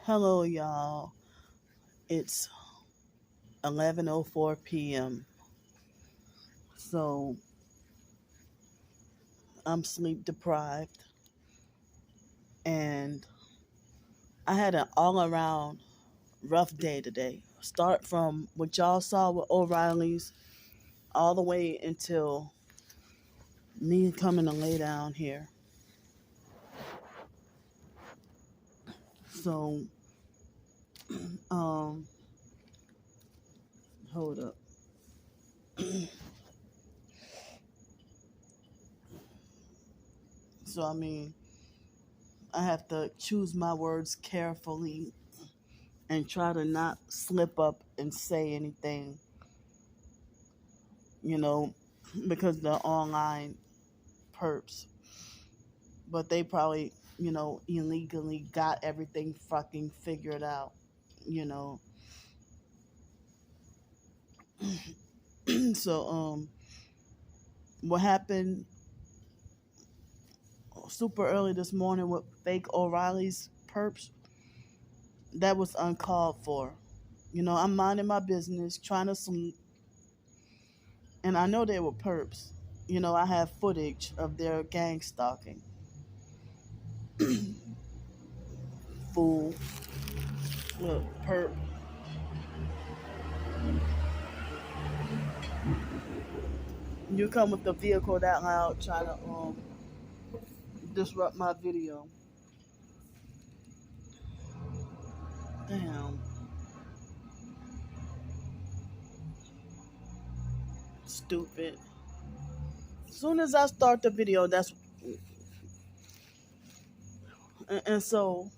Hello, y'all. It's 11:04 p.m. So I'm sleep deprived, and I had an all-around rough day today. Start from what y'all saw with O'Reilly's all the way until me coming to lay down here. So, um, hold up. So I have to choose my words carefully and try to not slip up and say anything, you know, because the online perps, but they probably, illegally got everything fucking figured out, you know. So, what happened super early this morning with fake O'Reilly's perps, that was uncalled for. I'm minding my business, trying to sleep, and I know they were perps. I have footage of their gang stalking. Fool. Look, perp. You come with the vehicle that loud, try to disrupt my video. Damn. Stupid. As soon as I start the video, and so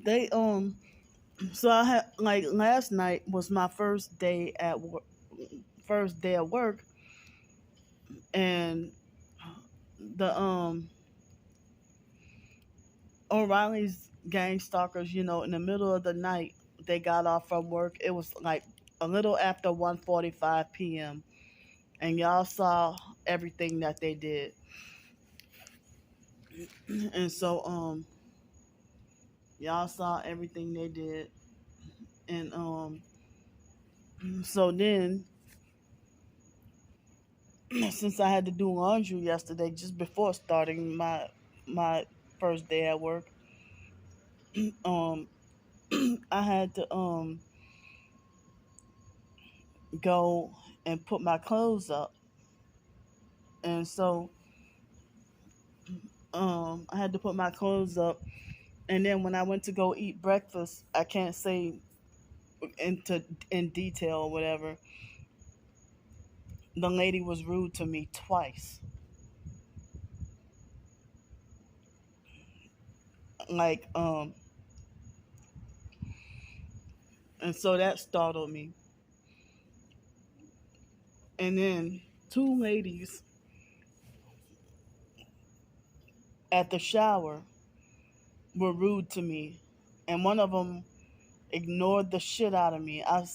they so I had, like, last night was my first day at work, and the O'Reilly's gang stalkers, in the middle of the night they got off from work. It was like a little after 1:45 p.m. and y'all saw everything that they did. And so y'all saw everything they did. And so then, since I had to do laundry yesterday just before starting my first day at work, um I had to go and put my clothes up. And so I had to put my clothes up, and then when I went to go eat breakfast, I can't say in detail or whatever, the lady was rude to me twice. Like, and so that startled me. And then two ladies at the shower were rude to me, and one of them ignored the shit out of me. I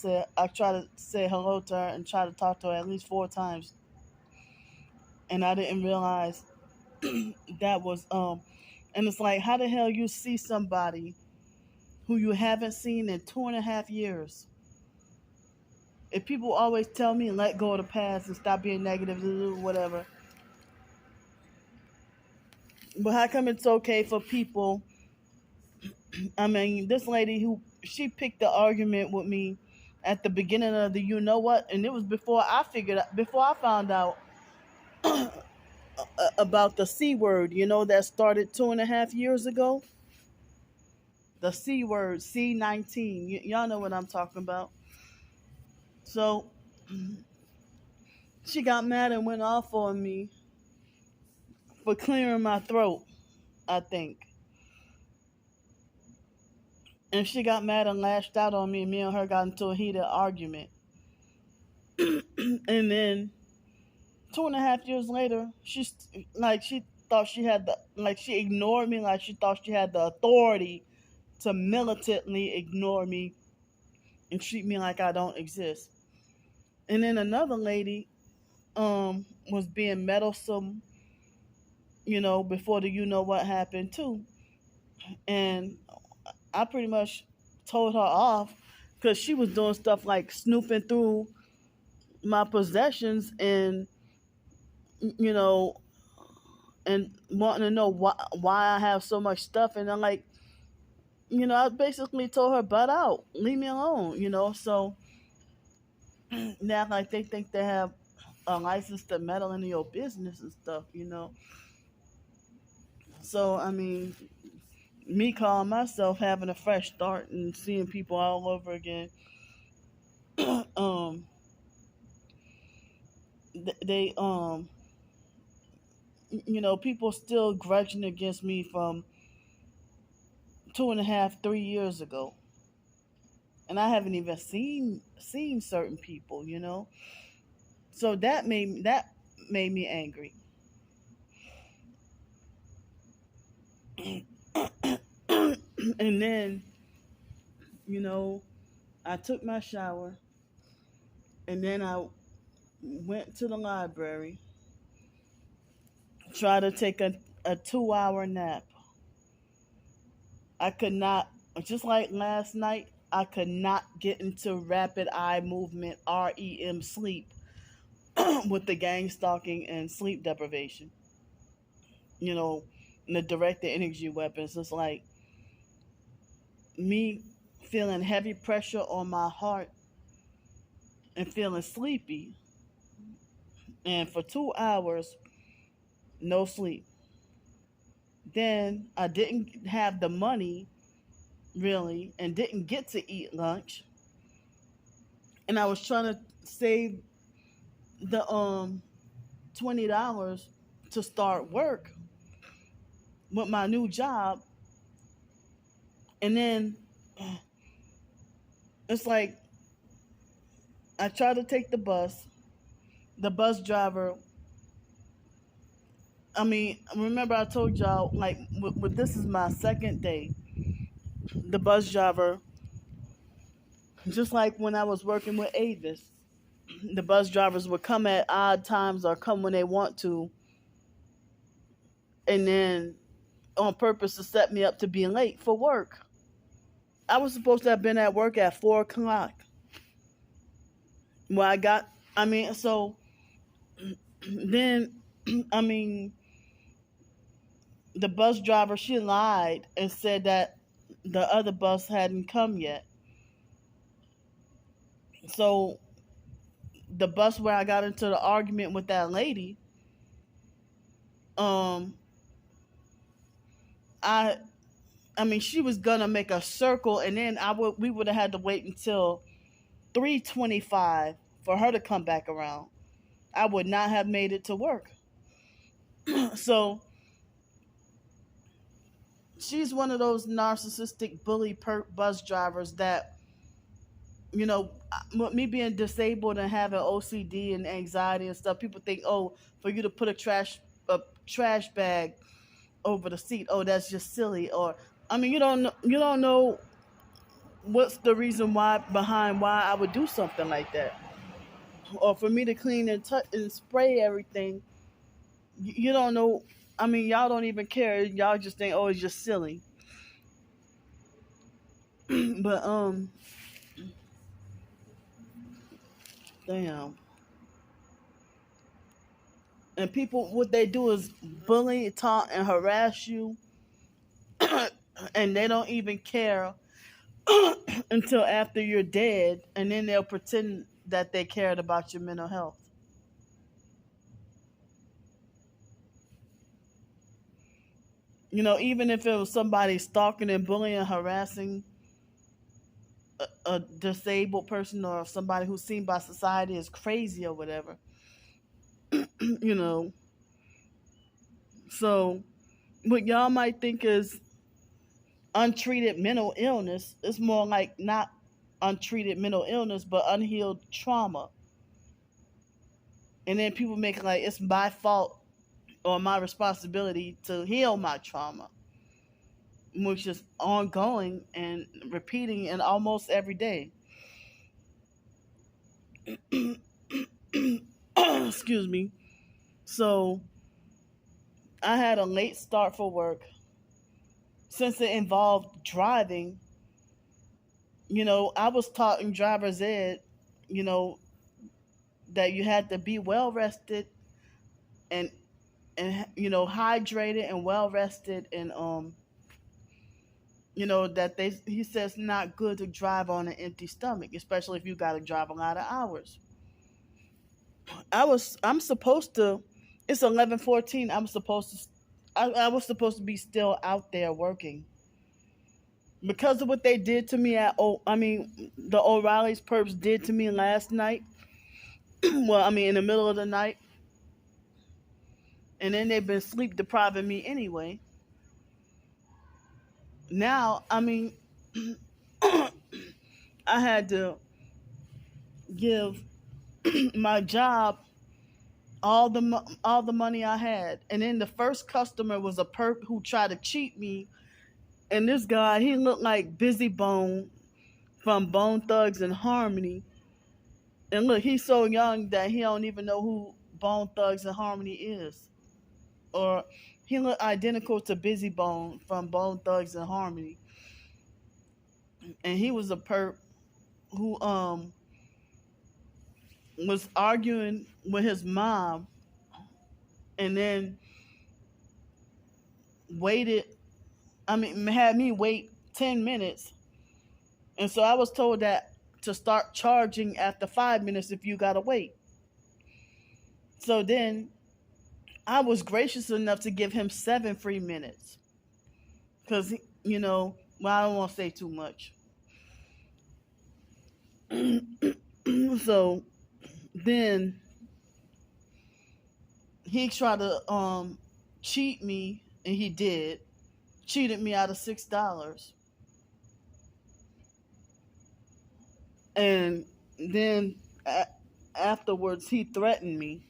tried to say hello to her and try to talk to her at least 4 times, and I didn't realize that was and it's like, how the hell you see somebody who you haven't seen in 2.5 years? If people always tell me let go of the past and stop being negative, whatever, but how come it's okay for people? This lady, who she picked the argument with me at the beginning of the, and it was before I found out about the C word, that started 2.5 years ago. The C word, C19. Y'all know what I'm talking about. So she got mad and went off on me for clearing my throat, I think. And she got mad and lashed out on me, and me and her got into a heated argument. And then 2.5 years later, she thought she had she ignored me, like she thought she had the authority to militantly ignore me and treat me like I don't exist. And then another lady was being meddlesome, before the what happened too. And I pretty much told her off because she was doing stuff like snooping through my possessions and, you know, and wanting to know why I have so much stuff. And I'm like, I basically told her, butt out, leave me alone. So now like they think they have a license to meddle into your business and stuff. So I mean, me calling myself having a fresh start and seeing people all over again. um, they people still grudging against me from 2.5, 3 years ago, and I haven't even seen certain people. So that made me angry. And then you know I took my shower, and then I went to the library, tried to take a 2 hour nap. I could not, just like last night, I could not get into rapid eye movement, REM sleep, with the gang stalking and sleep deprivation, you know, and the directed energy weapons. It's like me feeling heavy pressure on my heart and feeling sleepy. And for 2 hours, no sleep. Then I didn't have the money really and didn't get to eat lunch. And I was trying to save the $20 to start work with my new job. And then it's like I tried to take the bus. The bus driver, I mean, remember I told y'all, like, this is my second day. The bus driver, just like when I was working with Avis, the bus drivers would come at odd times or come when they want to, and then on purpose to set me up to be late for work. I was supposed to have been at work at 4 o'clock. Well, so then, I mean, the bus driver, she lied and said that the other bus hadn't come yet. So the bus where I got into the argument with that lady, um, I, I mean, she was gonna make a circle, and then we would have had to wait until 3:25 for her to come back around. I would not have made it to work. So she's one of those narcissistic bully bus drivers that, with me being disabled and having OCD and anxiety and stuff, people think, oh, for you to put a trash bag over the seat, oh, that's just silly. Or, I mean, you don't know what's the reason why behind why I would do something like that. Or for me to clean and touch and spray everything, you don't know. I mean, y'all don't even care. Y'all just think, oh, it's just silly. But damn. And people, what they do is bully, taunt, and harass you, and they don't even care until after you're dead, and then they'll pretend that they cared about your mental health. Even if it was somebody stalking and bullying and harassing a disabled person or somebody who's seen by society as crazy or whatever, you know. So, what y'all might think is untreated mental illness, it's more like not untreated mental illness, but unhealed trauma. And then people make it like it's my fault or my responsibility to heal my trauma, which is ongoing and repeating and almost every day. Excuse me. So I had a late start for work. since it involved driving, I was taught in driver's ed, you know, that you had to be well rested and hydrated and well rested, and that he says not good to drive on an empty stomach, especially if you got to drive a lot of hours. I'm supposed to. It's 11:14. I'm supposed to. I was supposed to be still out there working because of what they did to me the O'Reilly's perps did to me last night. Well, in the middle of the night, and then they've been sleep depriving me anyway. Now, I had to give my job all the money I had, and then the first customer was a perp who tried to cheat me. And this guy, he looked like Busy Bone from Bone Thugs and Harmony. And look, he's so young that he don't even know who Bone Thugs and Harmony is. Or he looked identical to Busy Bone from Bone Thugs and Harmony. And he was a perp who was arguing with his mom, and then had me wait 10 minutes. And so I was told that to start charging after 5 minutes if you gotta wait. So then I was gracious enough to give him 7 free minutes. Because, I don't want to say too much. So then he tried to cheat me, and he did. Cheated me out of $6. And then afterwards, he threatened me.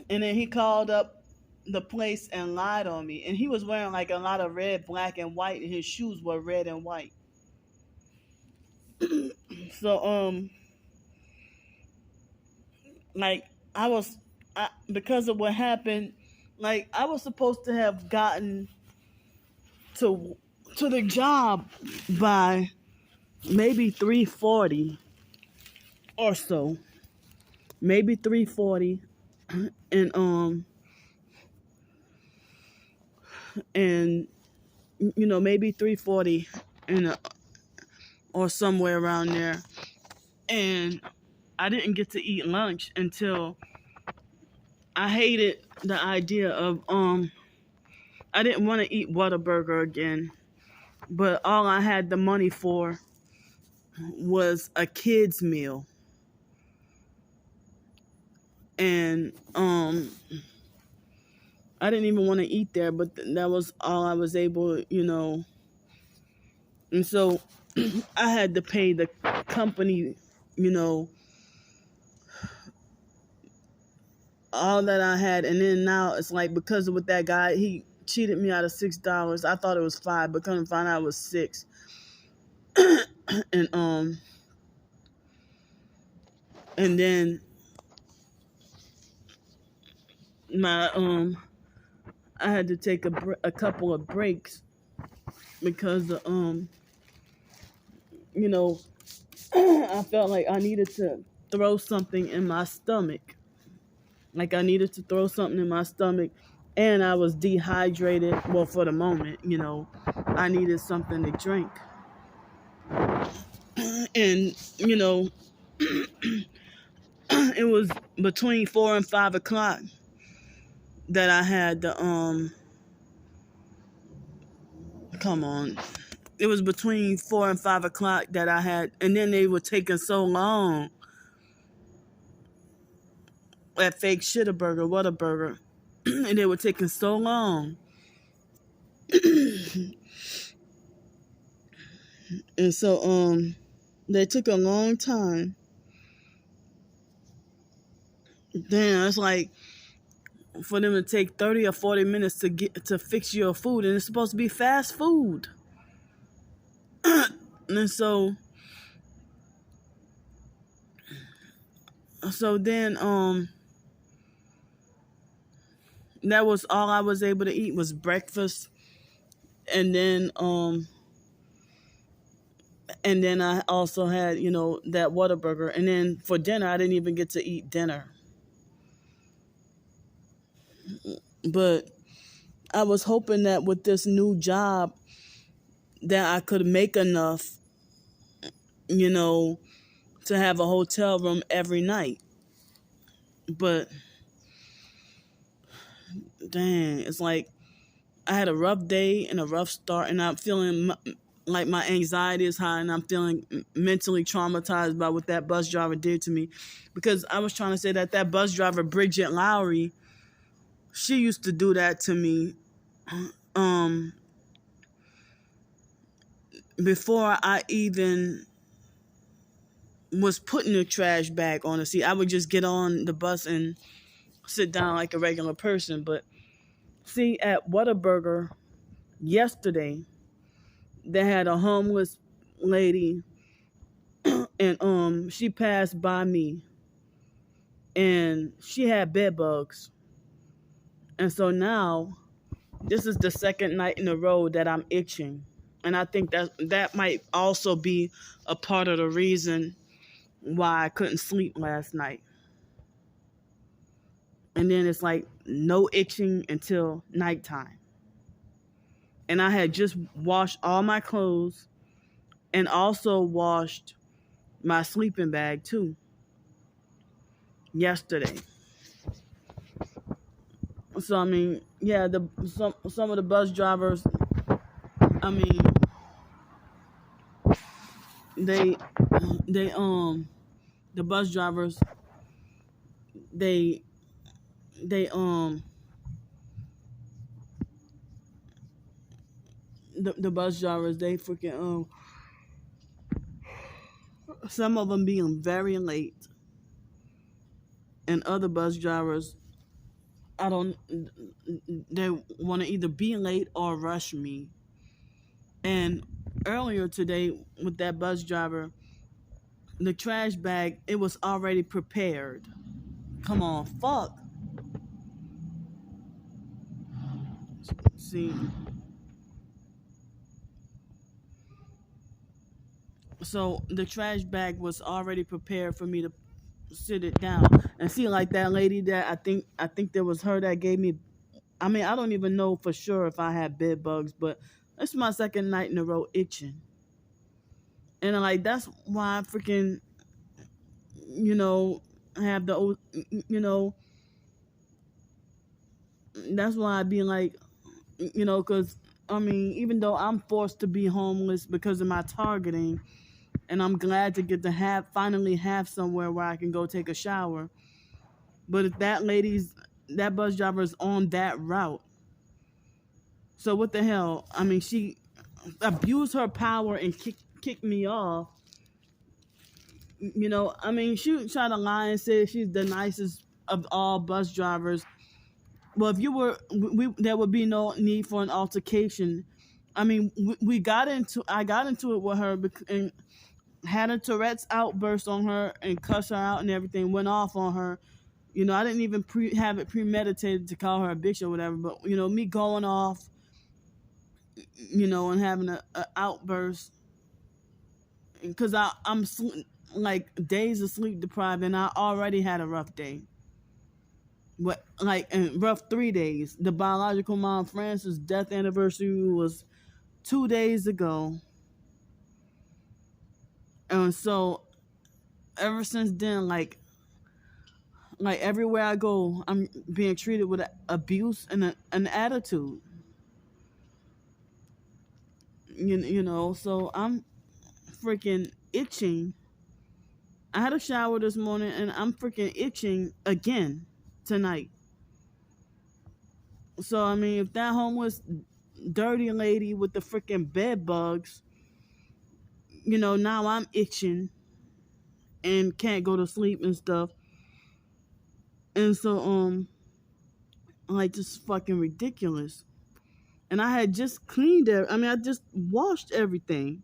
And then he called up the place and lied on me. And he was wearing like a lot of red, black, and white, and his shoes were red and white. So, because of what happened, I was supposed to have gotten to the job by maybe 3:40 or so. Maybe 3:40. And maybe 3:40 or somewhere around there. And I didn't get to eat lunch until I hated the idea of I didn't want to eat Whataburger again, but all I had the money for was a kid's meal. And I didn't even want to eat there, but that was all I was able, And so I had to pay the company, all that I had. And then now it's like, because of what that guy, he cheated me out of $6. I thought it was $5, but couldn't find out it was $6. And then I had to take a couple of breaks because I felt like I needed to throw something in my stomach. Like I needed to throw something in my stomach, and I was dehydrated. Well, for the moment, I needed something to drink. And, it was between 4 and 5 o'clock that I had the, It was between 4 and 5 o'clock that I had, and then they were taking so long at fake Whataburger, and they were taking so long. And so, they took a long time. Then it's like for them to take 30 or 40 minutes to fix your food, and it's supposed to be fast food. And so then That was all I was able to eat was breakfast, and then I also had, that Whataburger, and then for dinner I didn't even get to eat dinner. But I was hoping that with this new job that I could make enough, you know, to have a hotel room every night. But dang, it's like I had a rough day and a rough start, and I'm feeling like my anxiety is high, and I'm feeling mentally traumatized by what that bus driver did to me. Because I was trying to say that bus driver, Bridget Lowry, she used to do that to me um, before I even was putting the trash bag on the seat. I would just get on the bus and sit down like a regular person. But see, at Whataburger yesterday, they had a homeless lady, and she passed by me, and she had bed bugs. And so now this is the second night in a row that I'm itching. And I think that might also be a part of the reason why I couldn't sleep last night. And then it's like no itching until nighttime. And I had just washed all my clothes and also washed my sleeping bag too yesterday. So I mean, yeah, some of the bus drivers, I mean, they they the bus drivers, they they the bus drivers, they freaking some of them being very late, and other bus drivers, I don't they want to either be late or rush me. And earlier today with that bus driver, the trash bag, it was already prepared. Come on, fuck. See, so the trash bag was already prepared for me to sit it down. And see, like that lady that I think that was her that gave me, I mean, I don't even know for sure if I had bed bugs, but it's my second night in a row itching. And like that's why I freaking, you know, have the, you know, that's why I be like, because I mean, even though I'm forced to be homeless because of my targeting, and I'm glad to get to finally have somewhere where I can go take a shower. But if that bus driver is on that route, so what the hell? I mean, she abused her power and kicked me off. I mean, she tried to lie and say she's the nicest of all bus drivers. Well, if you were, there would be no need for an altercation. I mean, I got into it with her and had a Tourette's outburst on her and cuss her out and everything, went off on her. I didn't even have it premeditated to call her a bitch or whatever, but, me going off, and having a outburst because I'm like days of sleep deprived, and I already had a rough day. But like in rough 3 days. The biological mom Frances' death anniversary was 2 days ago, and so ever since then, like everywhere I go, I'm being treated with abuse and an attitude. So I'm freaking itching. I had a shower this morning, and I'm freaking itching again tonight. So I mean, if that homeless dirty lady with the freaking bed bugs, now I'm itching and can't go to sleep and stuff. And so like just fucking ridiculous. And I had just cleaned it. I mean, I just washed everything.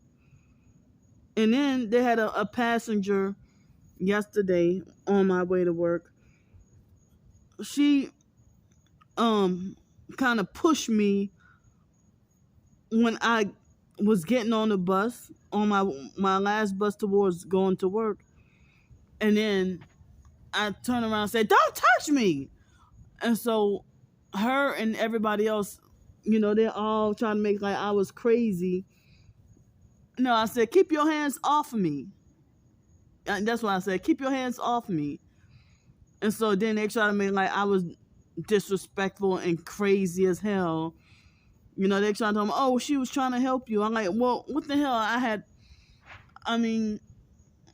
And then they had a passenger yesterday on my way to work. She kind of pushed me when I was getting on the bus, on my last bus towards going to work. And then I turned around and said, "Don't touch me." And so her and everybody else, they're all trying to make like I was crazy. No, I said, "Keep your hands off of me." And that's what I said, "Keep your hands off me." And so then they try to make like I was disrespectful and crazy as hell. They trying to tell me, "Oh, she was trying to help you." I'm like, well, what the hell? I mean,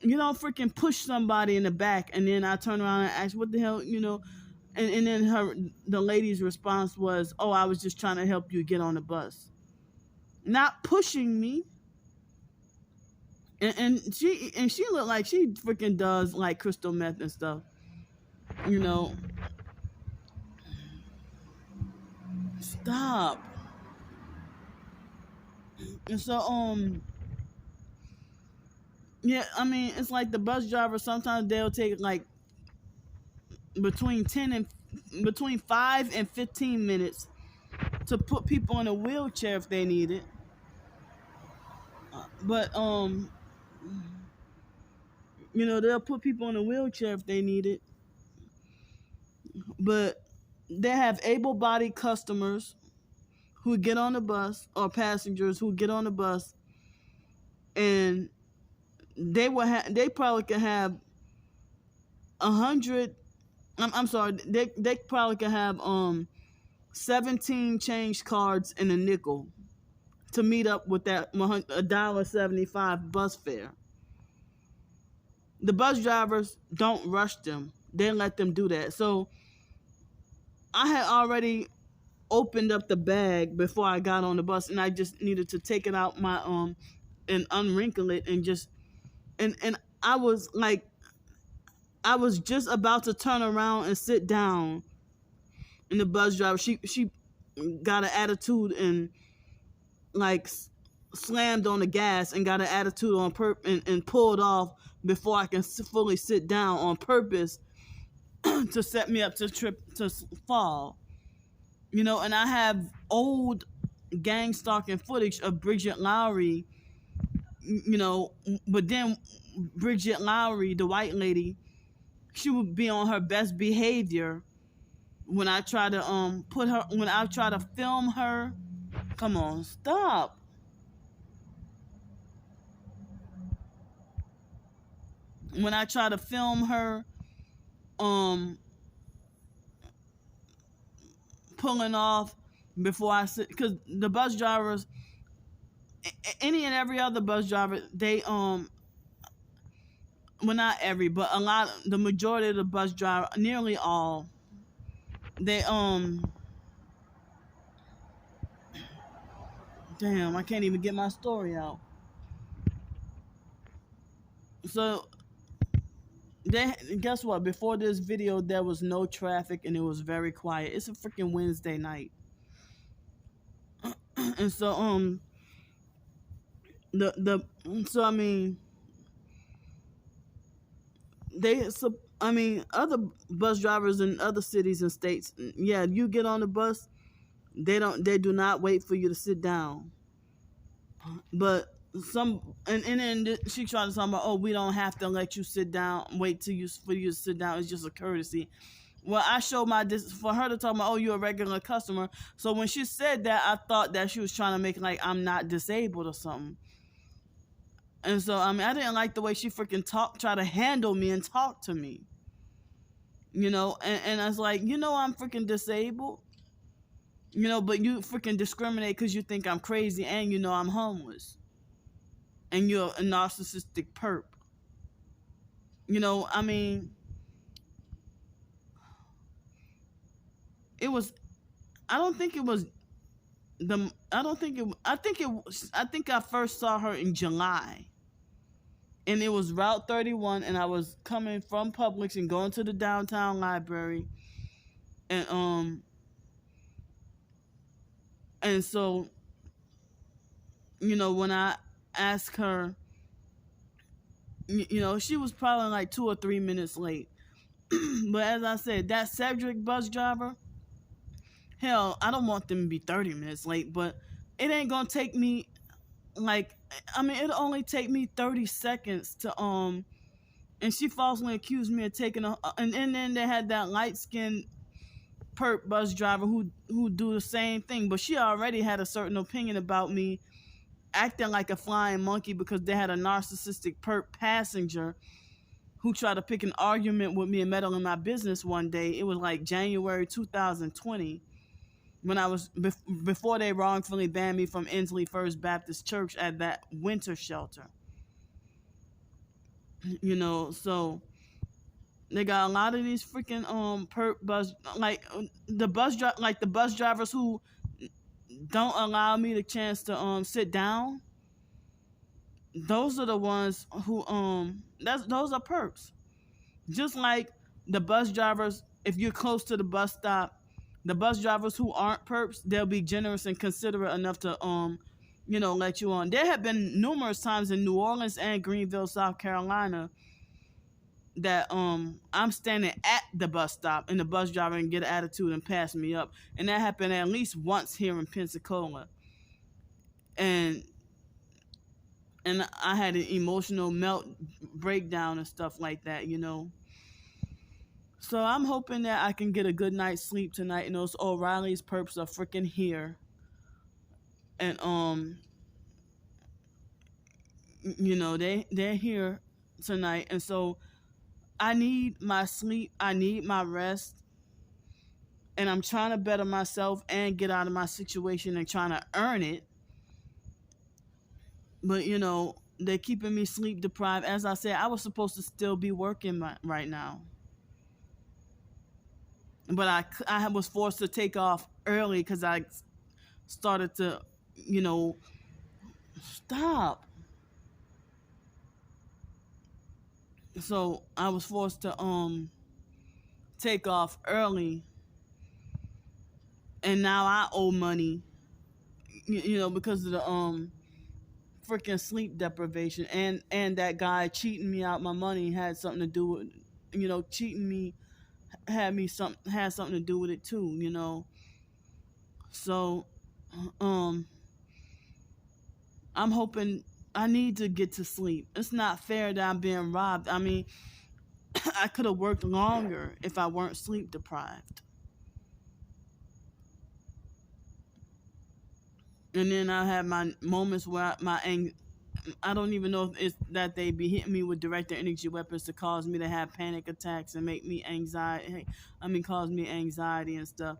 you don't freaking push somebody in the back and then I turn around and ask, what the hell, and then the lady's response was, "Oh, I was just trying to help you get on the bus." Not pushing me. And she looked like she freaking does like crystal meth and stuff. Stop. And so yeah, I mean, it's like the bus driver, sometimes they'll take like between 5 and 15 minutes to put people in a wheelchair if they need it. But they'll put people in a wheelchair if they need it. But they have able-bodied customers who get on the bus, or passengers who get on the bus, and they probably could have 100. I'm sorry. They probably could have 17 change cards and a nickel to meet up with that $1.75 bus fare. The bus drivers don't rush them. They let them do that. So I had already opened up the bag before I got on the bus, and I just needed to take it out my and unwrinkle it and just and I was just about to turn around and sit down, and the bus driver, she got an attitude and like slammed on the gas and got an attitude on and pulled off before I can fully sit down on purpose to set me up to fall. And I have old gang stalking footage of Bridget Lowry, but then Bridget Lowry, the white lady, she would be on her best behavior when I try to film her. Come on, stop. When I try to film her pulling off before I sit, because the bus drivers, any and every other bus driver, they well, not every, but the majority of the bus driver, nearly all, they damn, I can't even get my story out. So guess what? Before this video, there was no traffic and it was very quiet. It's a freaking Wednesday night. And so so I mean, other bus drivers in other cities and states, yeah, you get on the bus, they do not wait for you to sit down. But and then she tried to talk about, "Oh, we don't have to let you sit down, wait for you to sit down, it's just a courtesy." Well, I showed for her to talk about, "Oh, you're a regular customer." So when she said that, I thought that she was trying to make like I'm not disabled or something. And so I didn't like the way she freaking try to handle me and talk to me. And I was like, I'm freaking disabled. But you freaking discriminate because you think I'm crazy and I'm homeless. And you're a narcissistic perp. It was, I don't think it was I think I first saw her in July. And it was Route 31, and I was coming from Publix and going to the downtown library. And so, when I asked her, she was probably like 2 or 3 minutes late. But as I said, that Cedric bus driver, Hell, I don't want them to be 30 minutes late, but it ain't gonna take me like, I mean, it'll only take me 30 seconds to and she falsely accused me of taking and then they had that light skinned perp bus driver who do the same thing, but she already had a certain opinion about me acting like a flying monkey because they had a narcissistic perp passenger who tried to pick an argument with me and meddle in my business one day. It was like January 2020 when I was before they wrongfully banned me from Inslee First Baptist Church at that winter shelter. You know, so they got a lot of these freaking perp bus like the bus drivers who don't allow me the chance to sit down. Those are the ones who those are perps. Just like the bus drivers, if you're close to the bus stop, the bus drivers who aren't perps, they'll be generous and considerate enough to let you on. There have been numerous times in New Orleans and Greenville, South Carolina, that I'm standing at the bus stop and the bus driver can get an attitude and pass me up. And that happened at least once here in Pensacola. And I had an emotional melt breakdown and stuff like that, you know. So I'm hoping that I can get a good night's sleep tonight, and those O'Reilly's perps are freaking here. And they're here tonight, and so I need my sleep, I need my rest, and I'm trying to better myself and get out of my situation and trying to earn it. But they're keeping me sleep deprived. As I said, I was supposed to still be working right now, but I was forced to take off early because I started to, stop. So I was forced to take off early, and now I owe money, because of the freaking sleep deprivation, and that guy cheating me out my money had something to do with, cheating me had something to do with it too, So I'm hoping. I need to get to sleep. It's not fair that I'm being robbed. I mean, I could have worked longer if I weren't sleep deprived. And then I had my moments where I don't even know if it's that they be hitting me with directed energy weapons to cause me to have panic attacks and make me anxiety. Cause me anxiety and stuff.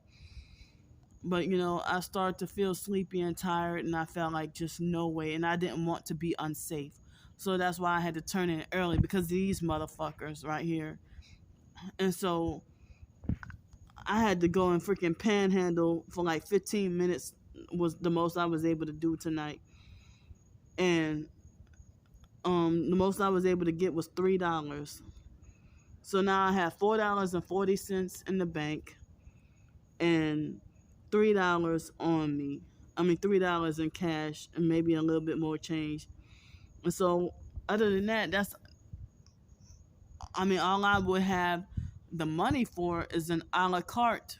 But I started to feel sleepy and tired, and I felt like just no way, and I didn't want to be unsafe. So that's why I had to turn in early, because these motherfuckers right here. And so I had to go and freaking panhandle for like 15 minutes was the most I was able to do tonight. And the most I was able to get was $3. So now I have $4.40 in the bank and $3 on me. $3 in cash and maybe a little bit more change. And so other than that, all I would have the money for is an a la carte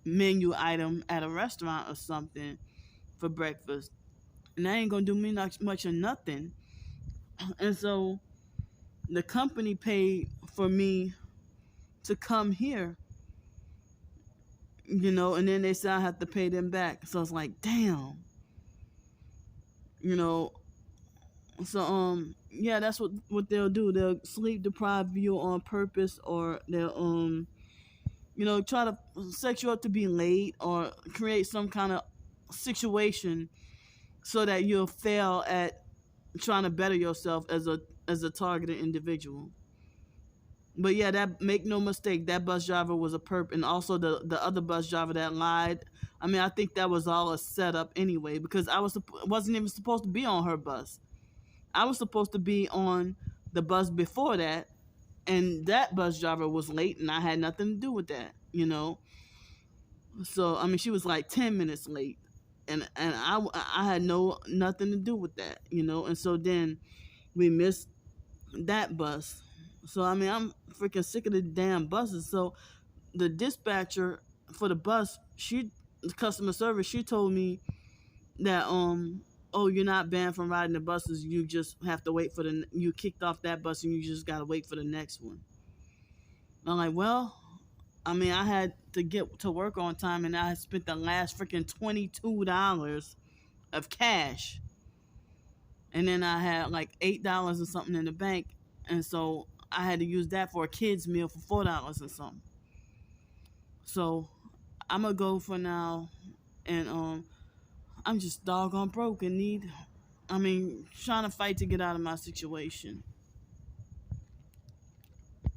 menu item at a restaurant or something for breakfast. And that ain't gonna do me much of nothing. And so the company paid for me to come here, and then they said I have to pay them back. So it's like, damn. So yeah, that's what they'll do. They'll sleep deprive you on purpose, or they'll try to set you up to be late or create some kind of situation so that you'll fail at trying to better yourself as a targeted individual. But yeah, that, make no mistake, that bus driver was a perp, and also the other bus driver that lied. I think that was all a setup anyway, because I wasn't even supposed to be on her bus. I was supposed to be on the bus before that, and that bus driver was late, and I had nothing to do with that, So she was like 10 minutes late, and I had nothing to do with that, And so then we missed that bus. So I'm freaking sick of the damn buses. So the dispatcher for the bus, the customer service, she told me that oh, you're not banned from riding the buses. You just have to wait for you kicked off that bus and you just gotta wait for the next one. I'm like, well, I mean, I had to get to work on time and I had spent the last freaking $22 of cash. And then I had like $8 or something in the bank. And so I had to use that for a kid's meal for $4 or something. So I'm gonna go for now, and I'm just doggone broke and trying to fight to get out of my situation.